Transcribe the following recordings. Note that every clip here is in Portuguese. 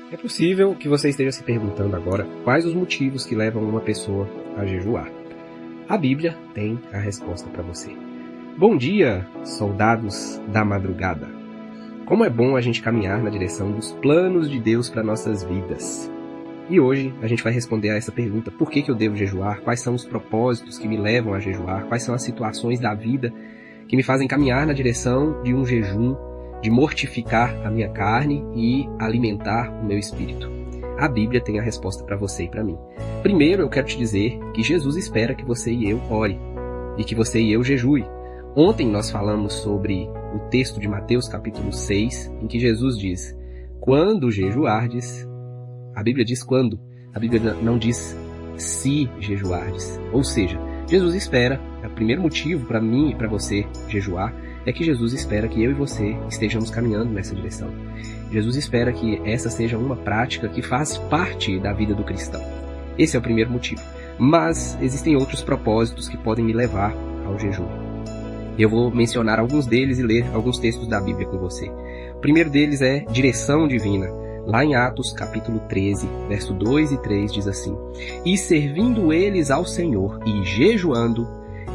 É possível que você esteja se perguntando agora quais os motivos que levam uma pessoa a jejuar. A Bíblia tem a resposta para você. Bom dia, soldados da madrugada! Como é bom a gente caminhar na direção dos planos de Deus para nossas vidas. E hoje a gente vai responder a essa pergunta: por que eu devo jejuar? Quais são os propósitos que me levam a jejuar? Quais são as situações da vida que me fazem caminhar na direção de um jejum, de mortificar a minha carne e alimentar o meu espírito? A Bíblia tem a resposta para você e para mim. Primeiro, eu quero te dizer que Jesus espera que você e eu ore e que você e eu jejue. Ontem nós falamos sobre o texto de Mateus capítulo 6, em que Jesus diz: quando jejuardes, a Bíblia diz quando, a Bíblia não diz se jejuardes. Ou seja, Jesus espera, o primeiro motivo para mim e para você jejuar é que Jesus espera que eu e você estejamos caminhando nessa direção. Jesus espera que essa seja uma prática que faz parte da vida do cristão. Esse é o primeiro motivo. Mas existem outros propósitos que podem me levar ao jejum. Eu vou mencionar alguns deles e ler alguns textos da Bíblia com você. O primeiro deles é direção divina. Lá em Atos capítulo 13, verso 2 e 3 diz assim: e servindo eles ao Senhor e jejuando,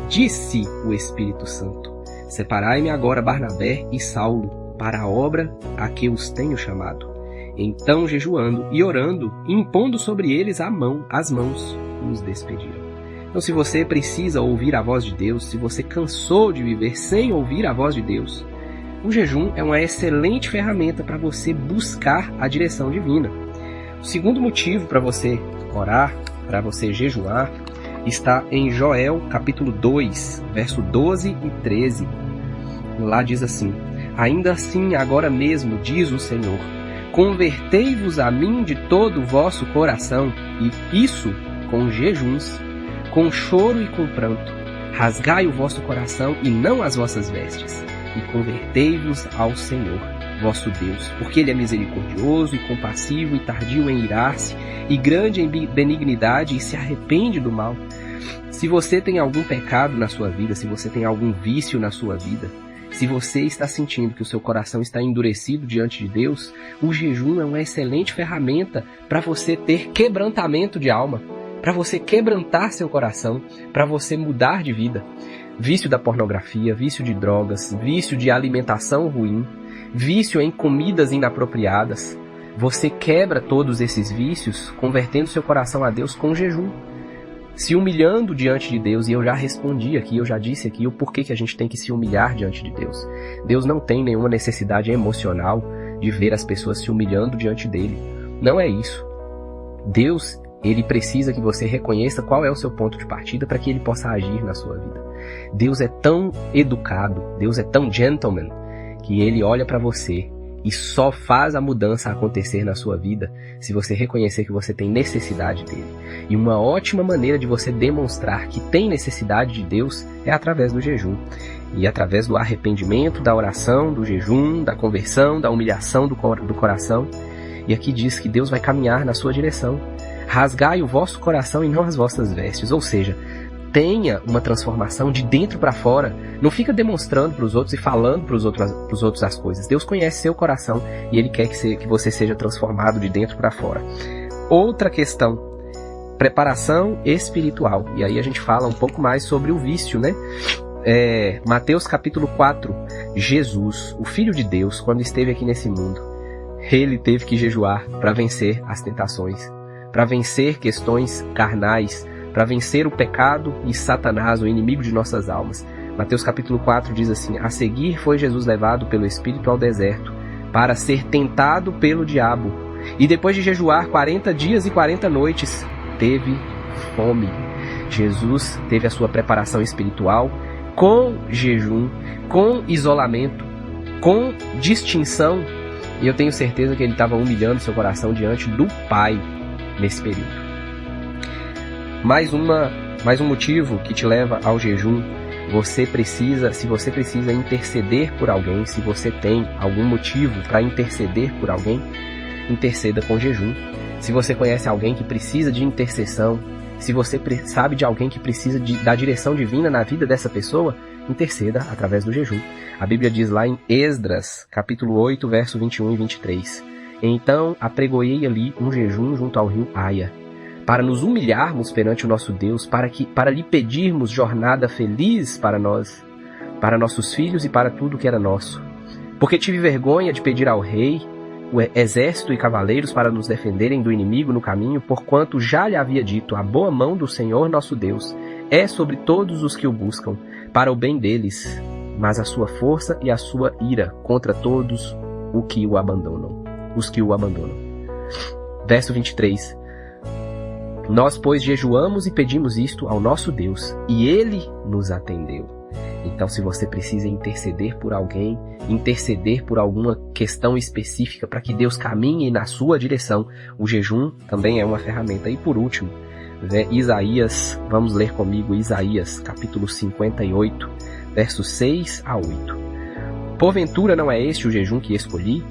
disse o Espírito Santo: separai-me agora Barnabé e Saulo para a obra a que os tenho chamado. Então, jejuando e orando, e impondo sobre eles as mãos, os despediram. Então, se você precisa ouvir a voz de Deus, se você cansou de viver sem ouvir a voz de Deus, o jejum é uma excelente ferramenta para você buscar a direção divina. O segundo motivo para você orar, para você jejuar, está em Joel capítulo 2, verso 12 e 13. Lá diz assim: ainda assim, agora mesmo, diz o Senhor, convertei-vos a mim de todo o vosso coração, e isso com jejuns, com choro e com pranto. Rasgai o vosso coração e não as vossas vestes, e convertei-vos ao Senhor, vosso Deus, porque Ele é misericordioso e compassivo e tardio em irar-se, e grande em benignidade, e se arrepende do mal. Se você tem algum pecado na sua vida, se você tem algum vício na sua vida, se você está sentindo que o seu coração está endurecido diante de Deus, o jejum é uma excelente ferramenta para você ter quebrantamento de alma, para você quebrantar seu coração, para você mudar de vida. Vício da pornografia, vício de drogas, vício de alimentação ruim, vício em comidas inapropriadas. Você quebra todos esses vícios convertendo seu coração a Deus com jejum, se humilhando diante de Deus. E eu já respondi aqui, eu já disse aqui o porquê que a gente tem que se humilhar diante de Deus. Deus não tem nenhuma necessidade emocional de ver as pessoas se humilhando diante dele. Não é isso. Deus, Ele precisa que você reconheça qual é o seu ponto de partida para que Ele possa agir na sua vida. Deus é tão educado, Deus é tão gentleman, que Ele olha para você e só faz a mudança acontecer na sua vida se você reconhecer que você tem necessidade dele. E uma ótima maneira de você demonstrar que tem necessidade de Deus é através do jejum. E através do arrependimento, da oração, do jejum, da conversão, da humilhação do coração. E aqui diz que Deus vai caminhar na sua direção. Rasgai o vosso coração e não as vossas vestes. Ou seja, tenha uma transformação de dentro para fora. Não fica demonstrando para os outros e falando para os outros as coisas. Deus conhece seu coração e Ele quer que você seja transformado de dentro para fora. Outra questão: preparação espiritual. E aí a gente fala um pouco mais sobre o vício, né? Mateus capítulo 4. Jesus, o Filho de Deus, quando esteve aqui nesse mundo, Ele teve que jejuar para vencer as tentações, para vencer questões carnais, para vencer o pecado e Satanás, o inimigo de nossas almas. Mateus capítulo 4 diz assim: a seguir foi Jesus levado pelo Espírito ao deserto, para ser tentado pelo diabo. E depois de jejuar 40 dias e 40 noites, teve fome. Jesus teve a sua preparação espiritual com jejum, com isolamento, com distinção. E eu tenho certeza que ele estava humilhando seu coração diante do Pai nesse período. Mais um motivo que te leva ao jejum: se você precisa interceder por alguém, se você tem algum motivo para interceder por alguém, interceda com jejum. Se você conhece alguém que precisa de intercessão, se você sabe de alguém que precisa da direção divina na vida dessa pessoa, interceda através do jejum. A Bíblia diz lá em Esdras, capítulo 8, verso 21 e 23: Então apregoei ali um jejum junto ao rio Aia, para nos humilharmos perante o nosso Deus, para lhe pedirmos jornada feliz para nós, para nossos filhos e para tudo que era nosso. Porque tive vergonha de pedir ao rei o exército e cavaleiros para nos defenderem do inimigo no caminho, porquanto já lhe havia dito: a boa mão do Senhor nosso Deus é sobre todos os que o buscam, para o bem deles, mas a sua força e a sua ira contra todos os que o abandonam. Verso 23. Nós, pois, jejuamos e pedimos isto ao nosso Deus, e Ele nos atendeu. Então, se você precisa interceder por alguém, interceder por alguma questão específica para que Deus caminhe na sua direção, o jejum também é uma ferramenta. E por último, Isaías, vamos ler comigo Isaías, capítulo 58, versos 6 a 8. Porventura não é este o jejum que escolhi?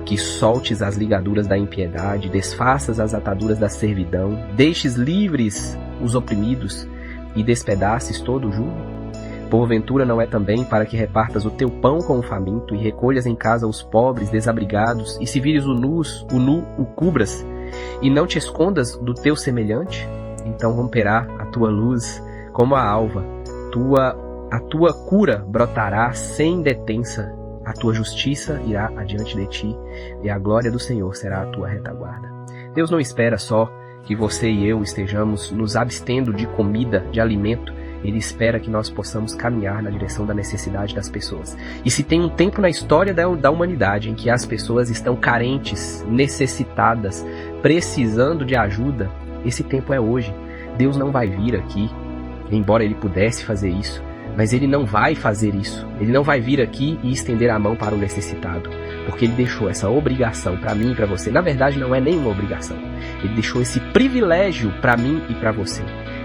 Que soltes as ligaduras da impiedade, desfaças as ataduras da servidão, deixes livres os oprimidos e despedaces todo o jugo? Porventura não é também para que repartas o teu pão com o faminto e recolhas em casa os pobres desabrigados, e se vires o nu o cubras, e não te escondas do teu semelhante? Então romperá a tua luz como a alva, a tua cura brotará sem detença, a tua justiça irá adiante de ti, e a glória do Senhor será a tua retaguarda. Deus não espera só que você e eu estejamos nos abstendo de comida, de alimento. Ele espera que nós possamos caminhar na direção da necessidade das pessoas. E se tem um tempo na história da humanidade em que as pessoas estão carentes, necessitadas, precisando de ajuda, esse tempo é hoje. Deus não vai vir aqui, embora Ele pudesse fazer isso, mas Ele não vai fazer isso. Ele não vai vir aqui e estender a mão para o necessitado, porque Ele deixou essa obrigação para mim e para você. Na verdade, não é nenhuma obrigação. Ele deixou esse privilégio para mim e para você.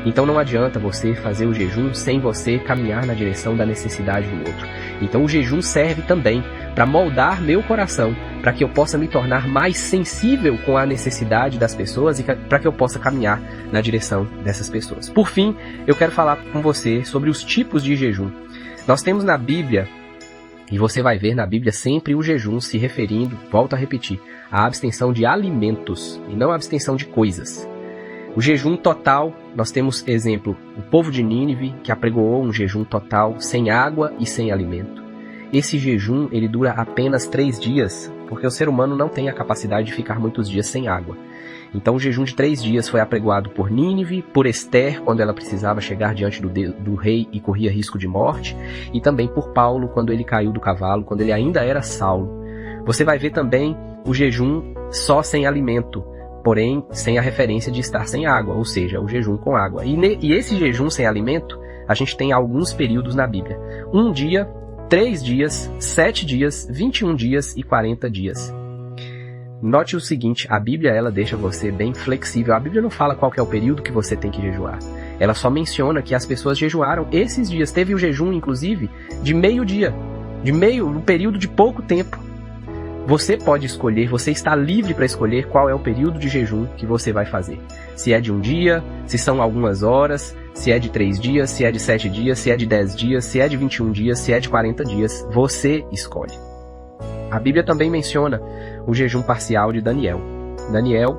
Então não adianta você fazer o jejum sem você caminhar na direção da necessidade do outro. Então o jejum serve também para moldar meu coração, para que eu possa me tornar mais sensível com a necessidade das pessoas e para que eu possa caminhar na direção dessas pessoas. Por fim, eu quero falar com você sobre os tipos de jejum. Nós temos na Bíblia, e você vai ver na Bíblia sempre o jejum se referindo, volto a repetir, à abstenção de alimentos e não à abstenção de coisas. O jejum total, nós temos exemplo, o povo de Nínive, que apregoou um jejum total sem água e sem alimento. Esse jejum, ele dura apenas 3 dias, porque o ser humano não tem a capacidade de ficar muitos dias sem água. Então o jejum de 3 dias foi apregoado por Nínive, por Esther, quando ela precisava chegar diante do rei e corria risco de morte, e também por Paulo, quando ele caiu do cavalo, quando ele ainda era Saulo. Você vai ver também o jejum só sem alimento, porém sem a referência de estar sem água, ou seja, o jejum com água. E esse jejum sem alimento, a gente tem alguns períodos na Bíblia. 1 dia, 3 dias, 7 dias, 21 dias e 40 dias. Note o seguinte, a Bíblia ela deixa você bem flexível. A Bíblia não fala qual que é o período que você tem que jejuar. Ela só menciona que as pessoas jejuaram esses dias. Teve o jejum, inclusive, de meio-dia, um período de pouco tempo. Você pode escolher, você está livre para escolher qual é o período de jejum que você vai fazer. Se é de 1 dia, se são algumas horas, se é de 3 dias, se é de 7 dias, se é de 10 dias, se é de 21 dias, se é de 40 dias, você escolhe. A Bíblia também menciona o jejum parcial de Daniel. Daniel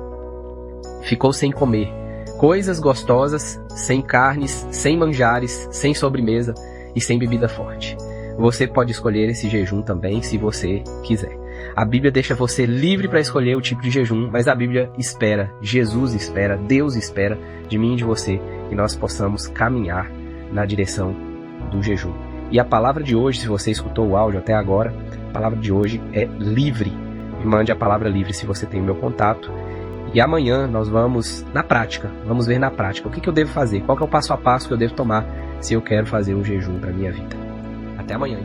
ficou sem comer coisas gostosas, sem carnes, sem manjares, sem sobremesa e sem bebida forte. Você pode escolher esse jejum também se você quiser. A Bíblia deixa você livre para escolher o tipo de jejum, mas a Bíblia espera, Jesus espera, Deus espera de mim e de você que nós possamos caminhar na direção do jejum. E a palavra de hoje, se você escutou o áudio até agora, a palavra de hoje é livre. Me mande a palavra livre se você tem o meu contato. E amanhã nós vamos na prática, vamos ver na prática o que eu devo fazer, qual que é o passo a passo que eu devo tomar se eu quero fazer um jejum para a minha vida. Até amanhã.